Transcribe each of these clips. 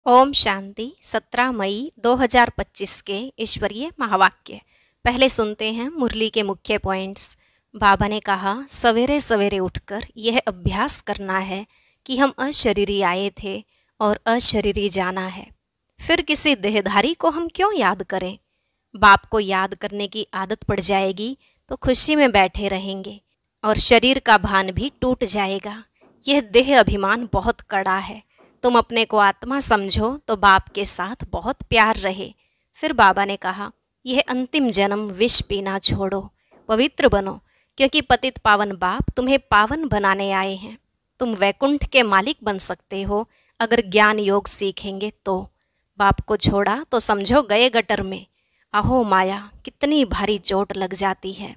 ओम शांति 17 मई 2025 के ईश्वरीय महावाक्य। पहले सुनते हैं मुरली के मुख्य पॉइंट्स। बाबा ने कहा, सवेरे सवेरे उठकर यह अभ्यास करना है कि हम अशरीरी आए थे और अशरीरी जाना है। फिर किसी देहधारी को हम क्यों याद करें? बाप को याद करने की आदत पड़ जाएगी तो खुशी में बैठे रहेंगे और शरीर का भान भी टूट जाएगा। यह देह अभिमान बहुत कड़ा है। तुम अपने को आत्मा समझो तो बाप के साथ बहुत प्यार रहे। फिर बाबा ने कहा, यह अंतिम जन्म विष पीना छोड़ो, पवित्र बनो, क्योंकि पतित पावन बाप तुम्हें पावन बनाने आए हैं। तुम वैकुंठ के मालिक बन सकते हो अगर ज्ञान योग सीखेंगे तो। बाप को छोड़ा तो समझो गए गटर में। अहो माया, कितनी भारी चोट लग जाती है।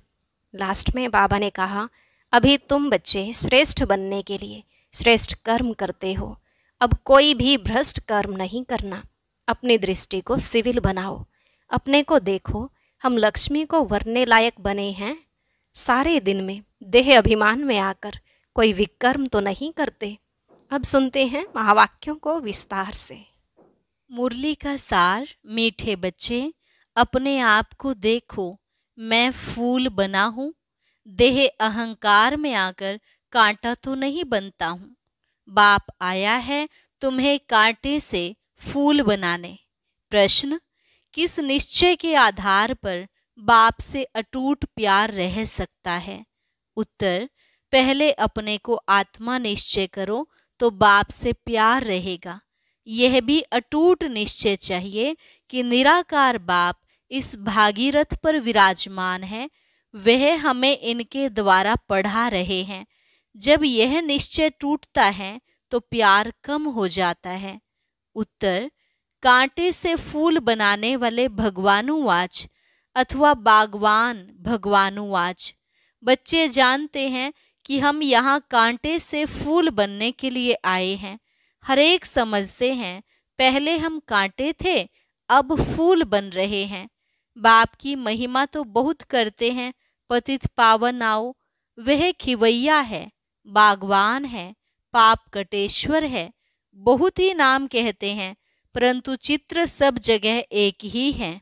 लास्ट में बाबा ने कहा, अभी तुम बच्चे श्रेष्ठ बनने के लिए श्रेष्ठ कर्म करते हो। अब कोई भी भ्रष्ट कर्म नहीं करना। अपनी दृष्टि को सिविल बनाओ। अपने को देखो, हम लक्ष्मी को वरने लायक बने हैं। सारे दिन में देह अभिमान में आकर कोई विकर्म तो नहीं करते। अब सुनते हैं महावाक्यों को विस्तार से। मुरली का सार। मीठे बच्चे, अपने आप को देखो, मैं फूल बना हूँ। देह अहंकार में आकर कांटा तो नहीं बनता हूँ। बाप आया है तुम्हें कांटे से फूल बनाने। प्रश्न, किस निश्चय के आधार पर बाप से अटूट प्यार रह सकता है? उत्तर, पहले अपने को आत्मा निश्चय करो तो बाप से प्यार रहेगा। यह भी अटूट निश्चय चाहिए कि निराकार बाप इस भागीरथ पर विराजमान है, वह हमें इनके द्वारा पढ़ा रहे हैं। जब यह निश्चय टूटता है तो प्यार कम हो जाता है। उत्तर, कांटे से फूल बनाने वाले भगवानुवाच अथवा बागवान भगवानुवाच। बच्चे जानते हैं कि हम यहाँ कांटे से फूल बनने के लिए आए हैं। हर एक समझते हैं पहले हम कांटे थे, अब फूल बन रहे हैं। बाप की महिमा तो बहुत करते हैं। पतित पावन आओ, वह खिवैया है, बागवान है, पाप कटेश्वर है। बहुत ही नाम कहते हैं, परंतु चित्र सब जगह एक ही है।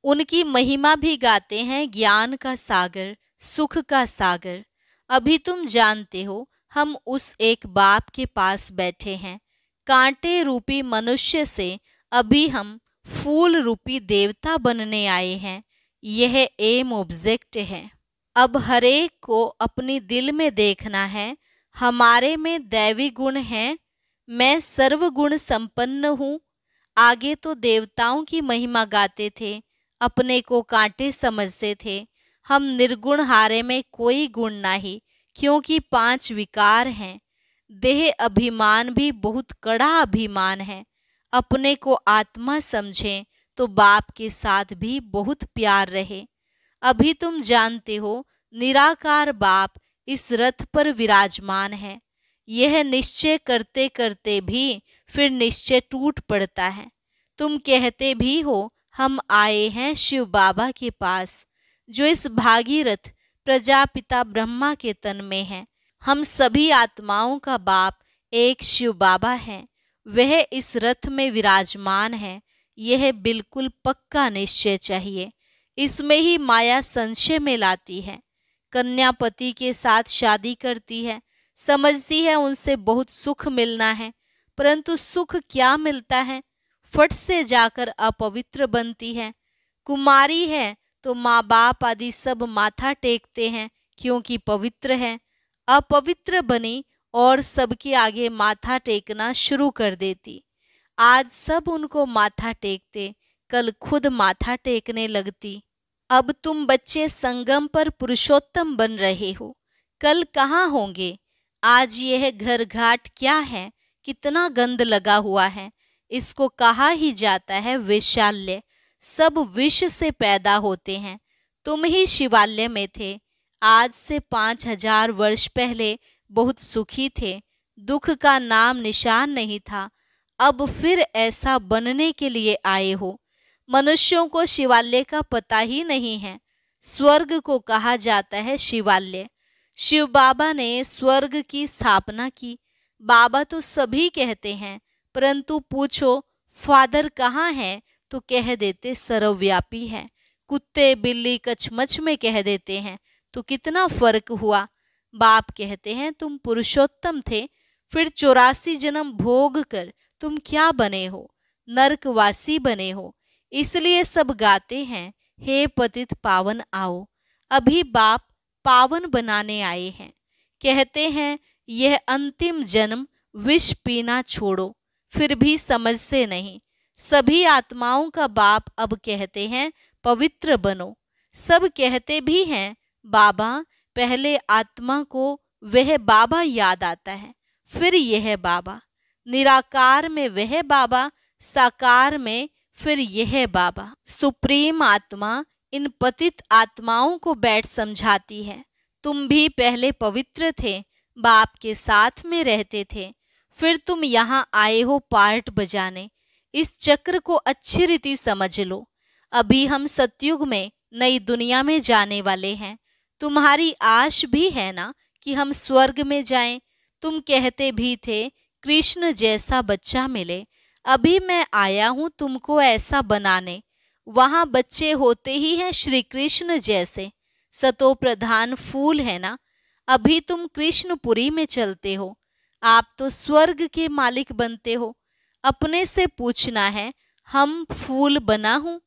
उनकी महिमा भी गाते हैं, ज्ञान का सागर, सुख का सागर। अभी तुम जानते हो हम उस एक बाप के पास बैठे हैं। कांटे रूपी मनुष्य से अभी हम फूल रूपी देवता बनने आए हैं। यह एम ऑब्जेक्ट है। अब हरेक को अपनी दिल में देखना है, हमारे में दैवी गुण है, मैं सर्वगुण संपन्न हूँ। आगे तो देवताओं की महिमा गाते थे, अपने को कांटे समझते थे। हम निर्गुण हारे में कोई गुण नहीं, क्योंकि 5 विकार हैं। देह अभिमान भी बहुत कड़ा अभिमान है। अपने को आत्मा समझें तो बाप के साथ भी बहुत प्यार रहे। अभी तुम जानते हो निराकार बाप इस रथ पर विराजमान है। यह निश्चय करते करते भी फिर निश्चय टूट पड़ता है। तुम कहते भी हो हम आए हैं शिव बाबा के पास, जो इस भागीरथ प्रजापिता ब्रह्मा के तन में है। हम सभी आत्माओं का बाप एक शिव बाबा है, वह इस रथ में विराजमान है। यह बिल्कुल पक्का निश्चय चाहिए। इसमें ही माया संशय में लाती है। कन्या पति के साथ शादी करती है, समझती है उनसे बहुत सुख मिलना है, परंतु सुख क्या मिलता है? फट से जाकर अपवित्र बनती है। कुमारी है तो माँ बाप आदि सब माथा टेकते हैं क्योंकि पवित्र है। अपवित्र बनी और सबके आगे माथा टेकना शुरू कर देती। आज सब उनको माथा टेकते, कल खुद माथा टेकने लगती। अब तुम बच्चे संगम पर पुरुषोत्तम बन रहे हो, कल कहाँ होंगे? आज यह घर घाट क्या है? कितना गंद लगा हुआ है। इसको कहा ही जाता है वैशाल्य। सब विष से पैदा होते हैं। तुम ही शिवालय में थे। आज से 5000 वर्ष पहले बहुत सुखी थे, दुख का नाम निशान नहीं था। अब फिर ऐसा बनने के लिए आए हो। मनुष्यों को शिवालय का पता ही नहीं है। स्वर्ग को कहा जाता है शिवालय। शिव बाबा ने स्वर्ग की स्थापना की। बाबा तो सभी कहते हैं, परंतु पूछो फादर कहाँ है तो कह देते सर्वव्यापी है। कुत्ते बिल्ली कचमच में कह देते हैं तो कितना फर्क हुआ। बाप कहते हैं तुम पुरुषोत्तम थे, फिर 84 जन्म भोग कर तुम क्या बने हो, नरकवासी बने हो। इसलिए सब गाते हैं हे पतित पावन आओ। अभी बाप पावन बनाने आए हैं। कहते हैं यह अंतिम जन्म विष पीना छोड़ो, फिर भी समझते नहीं। सभी आत्माओं का बाप अब कहते हैं पवित्र बनो। सब कहते भी हैं बाबा, पहले आत्मा को वह बाबा याद आता है, फिर यह बाबा। निराकार में वह बाबा, साकार में फिर यह बाबा। सुप्रीम आत्मा इन पतित आत्माओं को बैठ समझाती है, तुम भी पहले पवित्र थे, बाप के साथ में रहते थे, फिर तुम यहाँ आए हो पार्ट बजाने। इस चक्र को अच्छी रीति समझ लो। अभी हम सतयुग में नई दुनिया में जाने वाले हैं। तुम्हारी आश भी है ना कि हम स्वर्ग में जाएं। तुम कहते भी थे कृष्ण जैसा बच्चा मिले। अभी मैं आया हूँ तुमको ऐसा बनाने। वहाँ बच्चे होते ही हैं श्री कृष्ण जैसे, सतो प्रधान फूल है ना। अभी तुम कृष्णपुरी में चलते हो, आप तो स्वर्ग के मालिक बनते हो। अपने से पूछना है हम फूल बना हूं,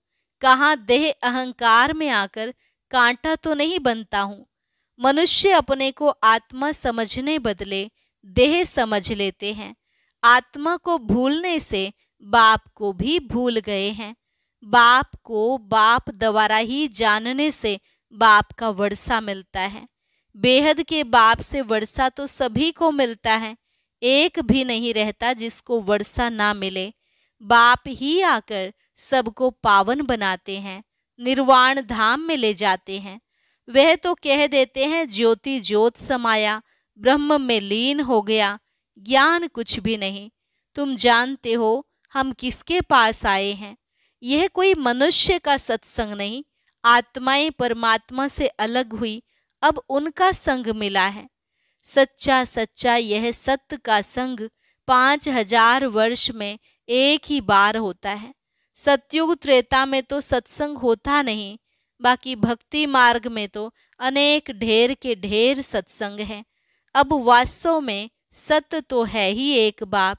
कहाँ देह अहंकार में आकर कांटा तो नहीं बनता हूं। मनुष्य अपने को आत्मा समझने बदले देह समझ लेते हैं। आत्मा को भूलने से बाप को भी भूल गए हैं। बाप को बाप द्वारा ही जानने से बाप का वर्षा मिलता है। बेहद के बाप से वर्षा तो सभी को मिलता है, एक भी नहीं रहता जिसको वर्षा ना मिले। बाप ही आकर सबको पावन बनाते हैं, निर्वाण धाम में ले जाते हैं। वह तो कह देते हैं ज्योति ज्योत समाया, ब्रह्म में लीन हो गया। ज्ञान कुछ भी नहीं। तुम जानते हो हम किसके पास आए हैं। यह कोई मनुष्य का सत्संग नहीं। आत्माएं परमात्मा से अलग हुई, अब उनका संग मिला है। सच्चा सच्चा यह सत्य का संग 5000 वर्ष में एक ही बार होता है। सतयुग त्रेता में तो सत्संग होता नहीं, बाकी भक्ति मार्ग में तो अनेक ढेर के ढेर सत्संग हैं। अब वास्तव में सत्य तो है ही एक बाप।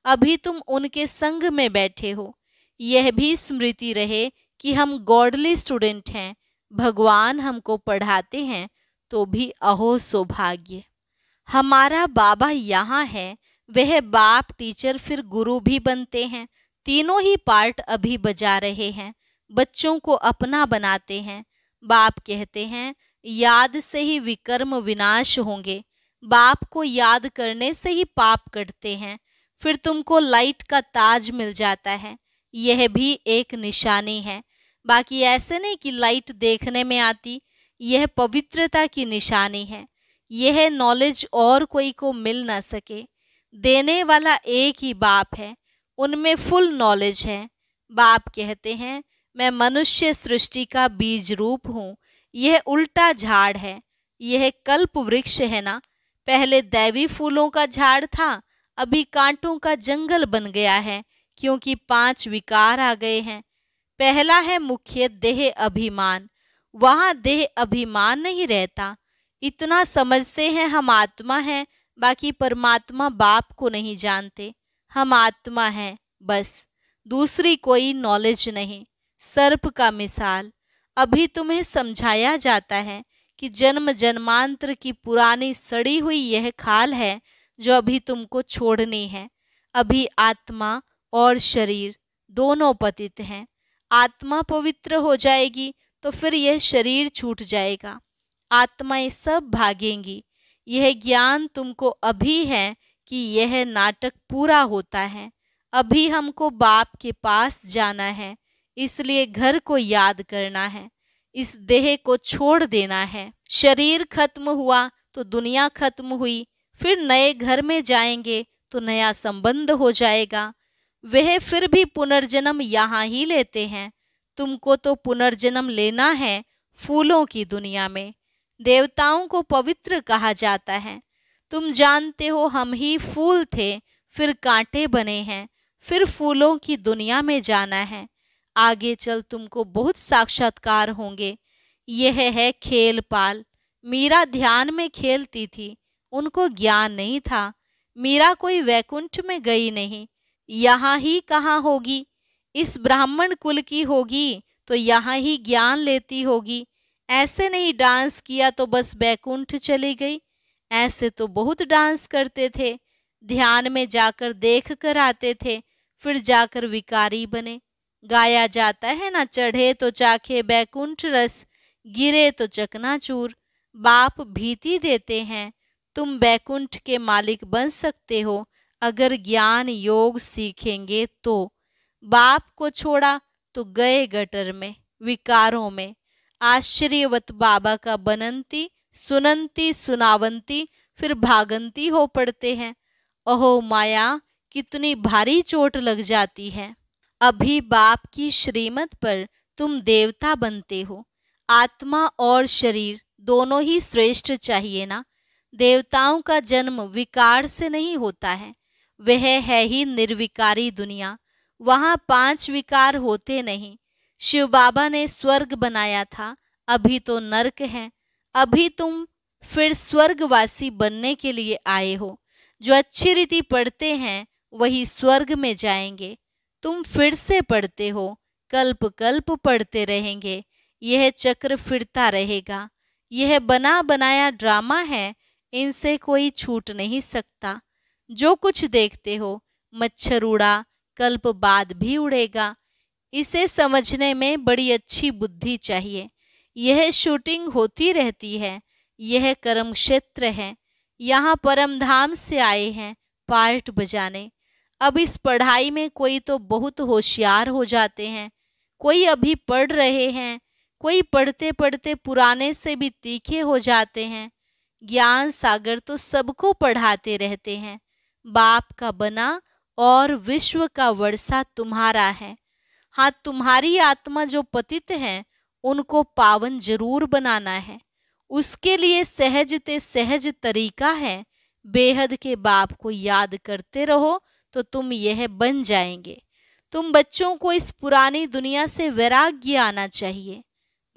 अभी तुम उनके संग में बैठे हो। यह भी स्मृति रहे कि हम गॉडली स्टूडेंट हैं। भगवान हमको पढ़ाते हैं तो भी अहो सौभाग्य। हमारा बाबा यहाँ है, वह बाप टीचर फिर गुरु भी बनते हैं। तीनों ही पार्ट अभी बजा रहे हैं, बच्चों को अपना बनाते हैं। बाप कहते हैं याद से ही विकर्म विनाश होंगे। बाप को याद करने से ही पाप कटते हैं। फिर तुमको लाइट का ताज मिल जाता है, यह भी एक निशानी है। बाकी ऐसे नहीं कि लाइट देखने में आती, यह पवित्रता की निशानी है। यह नॉलेज और कोई को मिल ना सके। देने वाला एक ही बाप है, उनमें फुल नॉलेज है। बाप कहते हैं मैं मनुष्य सृष्टि का बीज रूप हूँ। यह उल्टा झाड़ है, यह कल्प वृक्ष है ना। पहले दैवी फूलों का झाड़ था, अभी कांटों का जंगल बन गया है, क्योंकि 5 विकार आ गए हैं। पहला है मुख्य देह अभिमान, वहां देह अभिमान नहीं रहता। इतना समझते हैं हम आत्मा हैं, बाकी परमात्मा बाप को नहीं जानते। हम आत्मा हैं बस, दूसरी कोई नॉलेज नहीं। सर्प का मिसाल अभी तुम्हें समझाया जाता है कि जन्म जन्मांतर की पुरानी सड़ी हुई यह खाल है जो अभी तुमको छोड़नी है। अभी आत्मा और शरीर दोनों पतित हैं। आत्मा पवित्र हो जाएगी तो फिर यह शरीर छूट जाएगा, आत्माएं सब भागेंगी। यह ज्ञान तुमको अभी है कि यह नाटक पूरा होता है। अभी हमको बाप के पास जाना है, इसलिए घर को याद करना है, इस देह को छोड़ देना है। शरीर खत्म हुआ तो दुनिया खत्म हुई, फिर नए घर में जाएंगे तो नया संबंध हो जाएगा। वह फिर भी पुनर्जन्म यहाँ ही लेते हैं। तुमको तो पुनर्जन्म लेना है फूलों की दुनिया में। देवताओं को पवित्र कहा जाता है। तुम जानते हो हम ही फूल थे, फिर कांटे बने हैं, फिर फूलों की दुनिया में जाना है। आगे चल तुमको बहुत साक्षात्कार होंगे। यह है खेल पाल। मीरा ध्यान में खेलती थी, उनको ज्ञान नहीं था। मीरा कोई वैकुंठ में गई नहीं, यहाँ ही कहाँ होगी। इस ब्राह्मण कुल की होगी तो यहाँ ही ज्ञान लेती होगी। ऐसे नहीं डांस किया तो बस वैकुंठ चली गई। ऐसे तो बहुत डांस करते थे, ध्यान में जाकर देख कर आते थे, फिर जाकर विकारी बने। गाया जाता है ना, चढ़े तो चाखे बैकुंठ रस, गिरे तो चकनाचूर। बाप भीति देते हैं, तुम बैकुंठ के मालिक बन सकते हो अगर ज्ञान योग सीखेंगे तो। बाप को छोड़ा तो गए गटर में, विकारों में। आश्चर्यवत बाबा का बनंती सुनंती सुनावंती फिर भागंती हो पड़ते हैं। अहो माया, कितनी भारी चोट लग जाती है। अभी बाप की श्रीमत पर तुम देवता बनते हो। आत्मा और शरीर दोनों ही श्रेष्ठ चाहिए ना। देवताओं का जन्म विकार से नहीं होता है, वह है ही निर्विकारी दुनिया। वहां 5 विकार होते नहीं। शिव बाबा ने स्वर्ग बनाया था, अभी तो नरक है। अभी तुम फिर स्वर्गवासी बनने के लिए आए हो। जो अच्छी रीति पढ़ते हैं वही स्वर्ग में जाएंगे। तुम फिर से पढ़ते हो, कल्प कल्प पढ़ते रहेंगे। यह चक्र फिरता रहेगा। यह बना बनाया ड्रामा है, इनसे कोई छूट नहीं सकता। जो कुछ देखते हो, मच्छर उड़ा कल्प बाद भी उड़ेगा। इसे समझने में बड़ी अच्छी बुद्धि चाहिए। यह शूटिंग होती रहती है, यह कर्म क्षेत्र है। यहाँ परम धाम से आए हैं पार्ट बजाने। अब इस पढ़ाई में कोई तो बहुत होशियार हो जाते हैं, कोई अभी पढ़ रहे हैं, कोई पढ़ते पढ़ते पुराने से भी तीखे हो जाते हैं। ज्ञान सागर तो सबको पढ़ाते रहते हैं। बाप का बना और विश्व का वर्षा तुम्हारा है। हाँ, तुम्हारी आत्मा जो पतित है उनको पावन जरूर बनाना है। उसके लिए सहजते सहज तरीका है। बेहद के बाप को याद करते रहो तो तुम यह बन जाएंगे। तुम बच्चों को इस पुरानी दुनिया से वैराग्य आना चाहिए।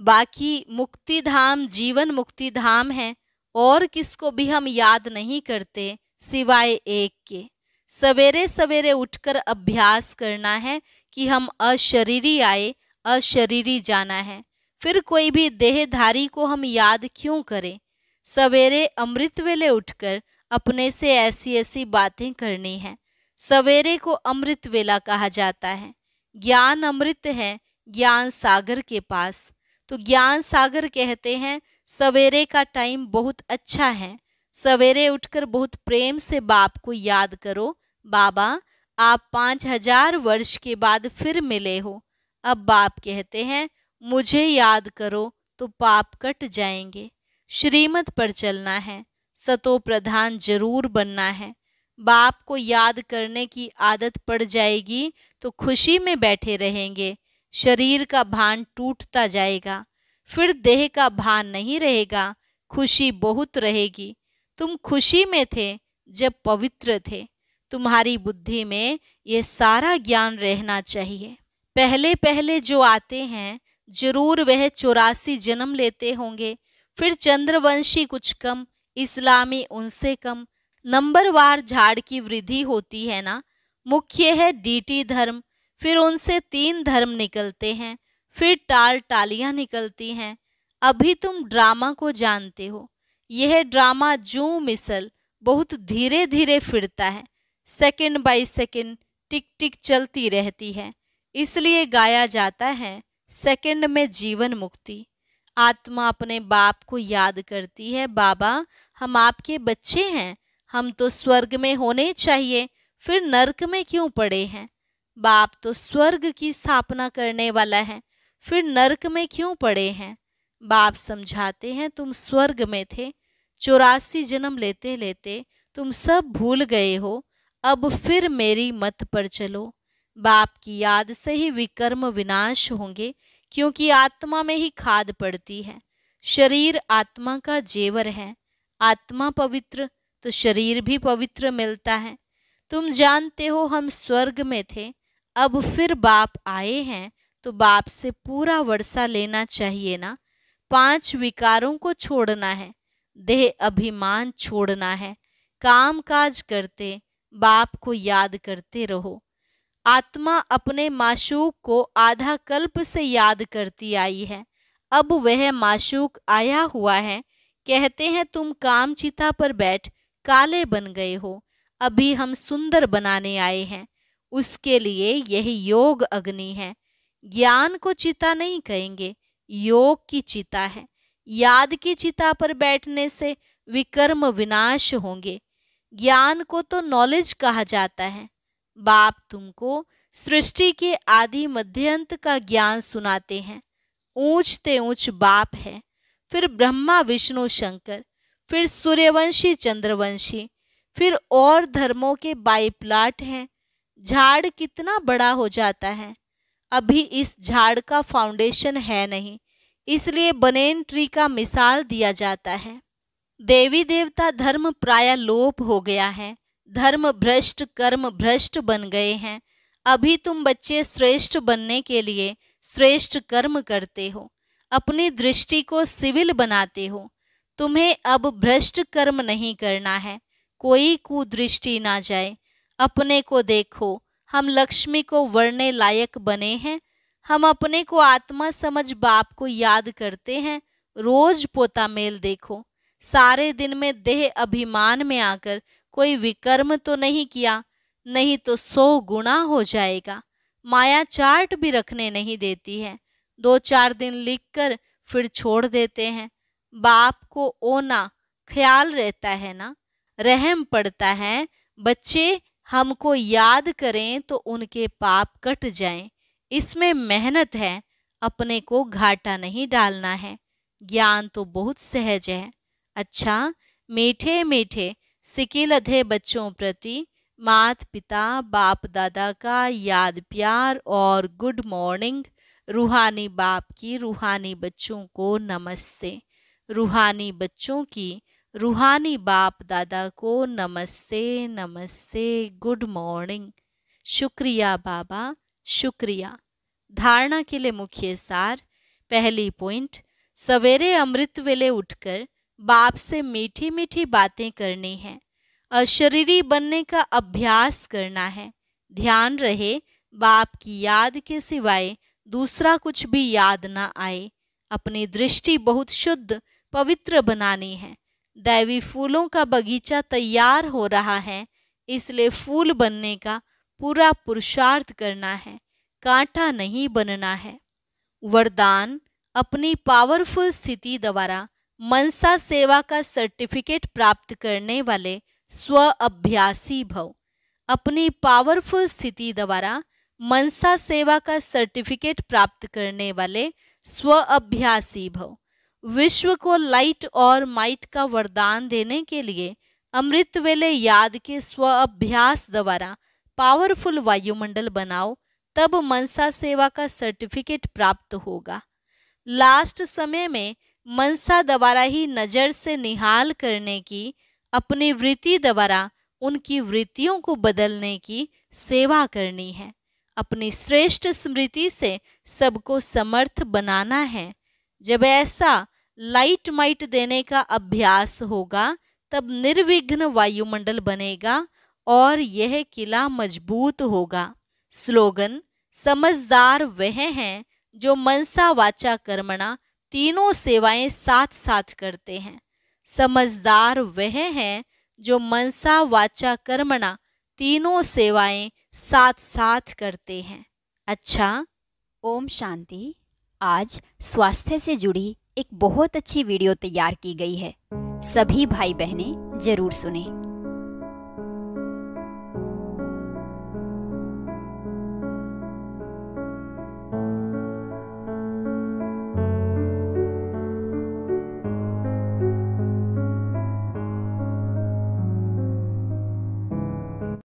बाकी मुक्ति धाम जीवन मुक्ति धाम है, और किसको भी हम याद नहीं करते सिवाय एक के। सवेरे सवेरे उठकर अभ्यास करना है कि हम अशरीरी आए, अशरीरी जाना है। फिर कोई भी देहधारी को हम याद क्यों करें। सवेरे अमृत वेले उठकर अपने से ऐसी ऐसी बातें करनी है। सवेरे को अमृत वेला कहा जाता है। ज्ञान अमृत है ज्ञान सागर के पास, तो ज्ञान सागर कहते हैं सवेरे का टाइम बहुत अच्छा है। सवेरे उठकर बहुत प्रेम से बाप को याद करो। बाबा, आप 5000 वर्ष के बाद फिर मिले हो। अब बाप कहते हैं मुझे याद करो तो पाप कट जाएंगे। श्रीमत पर चलना है, सतो प्रधान जरूर बनना है। बाप को याद करने की आदत पड़ जाएगी तो खुशी में बैठे रहेंगे। शरीर का भान टूटता जाएगा, फिर देह का भान नहीं रहेगा, खुशी बहुत रहेगी। तुम खुशी में थे जब पवित्र थे। तुम्हारी बुद्धि में ये सारा ज्ञान रहना चाहिए। पहले पहले जो आते हैं जरूर वह 84 जन्म लेते होंगे, फिर चंद्रवंशी कुछ कम, इस्लामी उनसे कम। नंबरवार झाड़ की वृद्धि होती है ना। मुख्य है डीटी धर्म, फिर उनसे 3 धर्म निकलते हैं, फिर टाल टालियां निकलती हैं। अभी तुम ड्रामा को जानते हो। यह ड्रामा जूं मिसल बहुत धीरे धीरे फिरता है, सेकंड बाय सेकंड टिक टिक चलती रहती है। इसलिए गाया जाता है सेकंड में जीवन मुक्ति। आत्मा अपने बाप को याद करती है, बाबा हम आपके बच्चे हैं, हम तो स्वर्ग में होने चाहिए, फिर नरक में क्यों पड़े हैं। बाप तो स्वर्ग की स्थापना करने वाला है, फिर नरक में क्यों पड़े हैं। बाप समझाते हैं तुम स्वर्ग में थे, 84 जन्म लेते लेते तुम सब भूल गए हो, अब फिर मेरी मत पर चलो। बाप की याद से ही विकर्म विनाश होंगे, क्योंकि आत्मा में ही खाद पड़ती है। शरीर आत्मा का जेवर है। आत्मा पवित्र तो शरीर भी पवित्र मिलता है। तुम जानते हो हम स्वर्ग में थे, अब फिर बाप आए हैं तो बाप से पूरा वर्षा लेना चाहिए ना। 5 विकारों को छोड़ना है, देह अभिमान छोड़ना है, काम काज करते बाप को याद करते रहो। आत्मा अपने माशूक को आधा कल्प से याद करती आई है, अब वह माशूक आया हुआ है। कहते हैं तुम काम चिता पर बैठ काले बन गए हो, अभी हम सुंदर बनाने आए हैं। उसके लिए यही योग अग्नि है। ज्ञान को चिता नहीं कहेंगे, योग की चिता है। याद की चिता पर बैठने से विकर्म विनाश होंगे। ज्ञान को तो नॉलेज कहा जाता है। बाप तुमको सृष्टि के आदि मध्यांत का ज्ञान सुनाते हैं। ऊंचते ऊंच बाप है, फिर ब्रह्मा विष्णु शंकर, फिर सूर्यवंशी चंद्रवंशी, फिर और धर्मों के बाईप्लाट हैं। झाड़ कितना बड़ा हो जाता है। अभी इस झाड़ का फाउंडेशन है नहीं, इसलिए बनेन ट्री का मिसाल दिया जाता है। देवी देवता धर्म प्राय लोप हो गया है। धर्म भ्रष्ट कर्म भ्रष्ट बन गए हैं। अभी तुम बच्चे श्रेष्ठ बनने के लिए श्रेष्ठ कर्म करते हो, अपनी दृष्टि को सिविल बनाते हो। तुम्हें अब भ्रष्ट कर्म नहीं करना है, कोई कुदृष्टि ना जाए। अपने को देखो, हम लक्ष्मी को वरने लायक बने हैं। हम अपने को आत्मा समझ बाप को याद करते हैं। रोज पोता मेल देखो, सारे दिन में देह अभिमान में आकर कोई विकर्म तो नहीं किया, नहीं तो 100 गुना हो जाएगा। माया चार्ट भी रखने नहीं देती है, 2-4 दिन लिखकर फिर छोड़ देते हैं। बाप को ओना ख्याल रहता है ना, रहम पड़ता है। बच्चे हमको याद करें तो उनके पाप कट जाएं। इसमें मेहनत है, अपने को घाटा नहीं डालना है। ज्ञान तो बहुत सहज है। अच्छा, मीठे मीठे सिकिल अधे बच्चों प्रति मात पिता बाप दादा का याद प्यार और गुड मॉर्निंग। रूहानी बाप की रूहानी बच्चों को नमस्ते। रूहानी बच्चों की रूहानी बाप दादा को नमस्ते नमस्ते, गुड मॉर्निंग। शुक्रिया बाबा, शुक्रिया। धारणा के लिए मुख्य सार। पहली पॉइंट, सवेरे अमृत वेले उठकर बाप से मीठी मीठी बातें करनी है। अशरीरी बनने का अभ्यास करना है। ध्यान रहे बाप की याद के सिवाय दूसरा कुछ भी याद ना आए। अपनी दृष्टि बहुत शुद्ध पवित्र बनानी है। दैवी फूलों का बगीचा तैयार हो रहा है, इसलिए फूल बनने का पूरा पुरुषार्थ करना है, कांटा नहीं बनना है। वरदान, अपनी पावरफुल स्थिति द्वारा मनसा सेवा का सर्टिफिकेट प्राप्त करने वाले स्व अभ्यासी भव। अपनी पावरफुल स्थिति द्वारा मनसा सेवा का सर्टिफिकेट प्राप्त करने वाले स्व अभ्यासी भव। विश्व को लाइट और माइट का वरदान देने के लिए अमृत वेले याद के स्व अभ्यास द्वारा पावरफुल वायुमंडल बनाओ, तब मनसा सेवा का सर्टिफिकेट प्राप्त होगा। लास्ट समय में मनसा द्वारा ही नजर से निहाल करने की, अपनी वृत्ति द्वारा उनकी वृत्तियों को बदलने की सेवा करनी है। अपनी श्रेष्ठ स्मृति से सबको समर्थ बनाना है। जब ऐसा लाइट माइट देने का अभ्यास होगा, तब निर्विघ्न वायुमंडल बनेगा और यह किला मजबूत होगा। स्लोगन, समझदार वह हैं जो मनसा वाचा कर्मणा तीनों सेवाएं साथ साथ करते हैं। समझदार वह हैं जो मनसा वाचा कर्मणा तीनों सेवाएं साथ साथ करते हैं। अच्छा, ओम शांति। आज स्वास्थ्य से जुड़ी एक बहुत अच्छी वीडियो तैयार की गई है, सभी भाई बहनें जरूर सुनें।